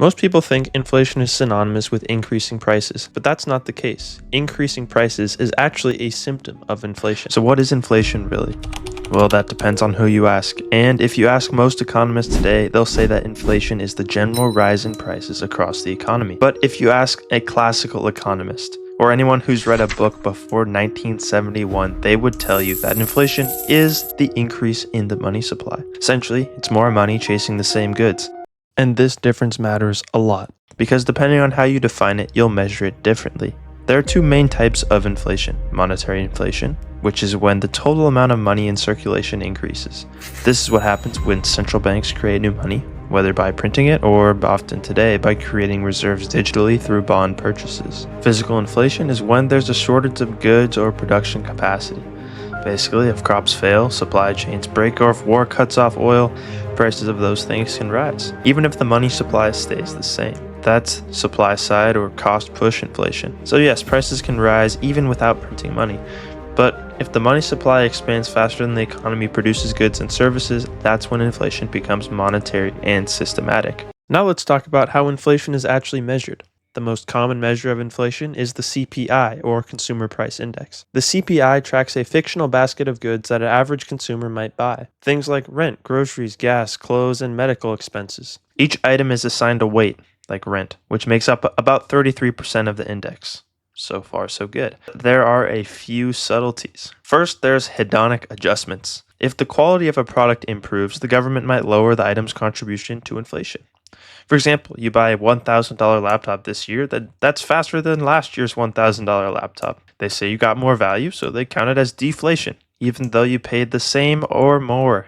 Most people think inflation is synonymous with increasing prices, but that's not the case. Increasing prices is actually a symptom of inflation. So what is inflation really? Well, that depends on who you ask. And if you ask most economists today, they'll say that inflation is the general rise in prices across the economy. But if you ask a classical economist, or anyone who's read a book before 1971, they would tell you that inflation is the increase in the money supply. Essentially, it's more money chasing the same goods. And this difference matters a lot, because depending on how you define it, you'll measure it differently. There are two main types of inflation: monetary inflation, which is when the total amount of money in circulation increases. This is what happens when central banks create new money, whether by printing it or often today by creating reserves digitally through bond purchases. Physical inflation is when there's a shortage of goods or production capacity. Basically, if crops fail, supply chains break, or if war cuts off oil, prices of those things can rise, even if the money supply stays the same. That's supply side or cost push inflation. So yes, prices can rise even without printing money. But if the money supply expands faster than the economy produces goods and services, that's when inflation becomes monetary and systematic. Now let's talk about how inflation is actually measured. The most common measure of inflation is the CPI, or Consumer Price Index. The CPI tracks a fictional basket of goods that an average consumer might buy. Things like rent, groceries, gas, clothes, and medical expenses. Each item is assigned a weight, like rent, which makes up about 33% of the index. So far, so good. There are a few subtleties. First, there's hedonic adjustments. If the quality of a product improves, the government might lower the item's contribution to inflation. For example, you buy a $1,000 laptop this year, that's faster than last year's $1,000 laptop. They say you got more value, so they count it as deflation, even though you paid the same or more.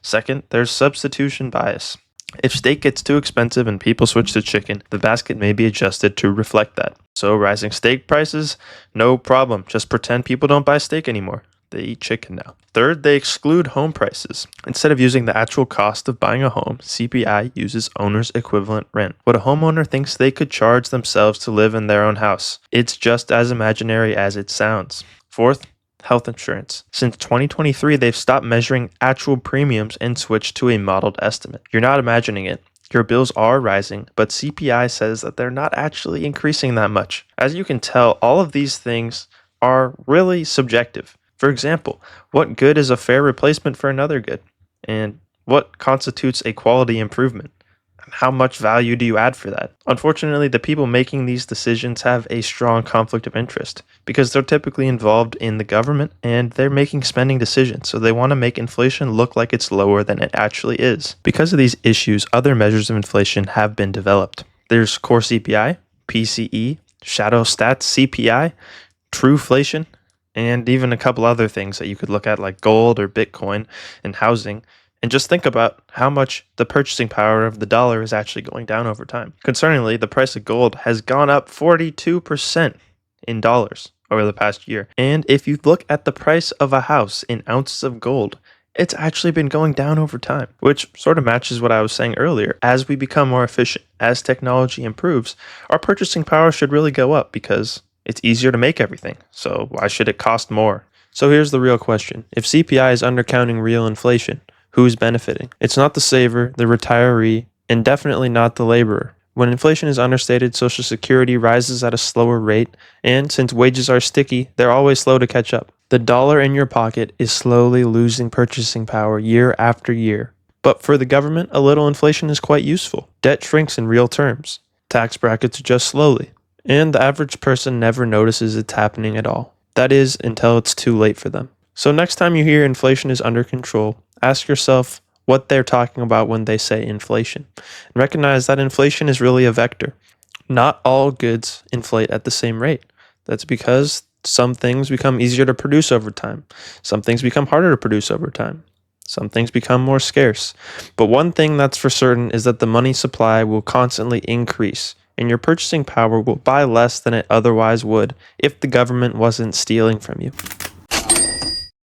Second, there's substitution bias. If steak gets too expensive and people switch to chicken, the basket may be adjusted to reflect that. So rising steak prices? No problem, just pretend people don't buy steak anymore. They eat chicken now. Third, they exclude home prices. Instead of using the actual cost of buying a home, CPI uses owner's equivalent rent, what a homeowner thinks they could charge themselves to live in their own house. It's just as imaginary as it sounds. Fourth, health insurance. Since 2023, they've stopped measuring actual premiums and switched to a modeled estimate. You're not imagining it. Your bills are rising, but CPI says that they're not actually increasing that much. As you can tell, all of these things are really subjective. For example, what good is a fair replacement for another good? And what constitutes a quality improvement? And how much value do you add for that? Unfortunately, the people making these decisions have a strong conflict of interest because they're typically involved in the government and they're making spending decisions, so they want to make inflation look like it's lower than it actually is. Because of these issues, other measures of inflation have been developed. There's core CPI, PCE, shadow stats CPI, trueflation, and even a couple other things that you could look at like gold or Bitcoin and housing, and just think about how much the purchasing power of the dollar is actually going down over time. Concerningly, the price of gold has gone up 42% in dollars over the past year. And if you look at the price of a house in ounces of gold, it's actually been going down over time, which sort of matches what I was saying earlier. As we become more efficient, as technology improves, our purchasing power should really go up because it's easier to make everything, so why should it cost more? So here's the real question. If CPI is undercounting real inflation, who's benefiting? It's not the saver, the retiree, and definitely not the laborer. When inflation is understated, Social Security rises at a slower rate, and since wages are sticky, they're always slow to catch up. The dollar in your pocket is slowly losing purchasing power year after year. But for the government, a little inflation is quite useful. Debt shrinks in real terms. Tax brackets adjust slowly. And the average person never notices it's happening at all. That is, until it's too late for them. So next time you hear inflation is under control, ask yourself what they're talking about when they say inflation. And recognize that inflation is really a vector. Not all goods inflate at the same rate. That's because some things become easier to produce over time. Some things become harder to produce over time. Some things become more scarce. But one thing that's for certain is that the money supply will constantly increase, and your purchasing power will buy less than it otherwise would if the government wasn't stealing from you.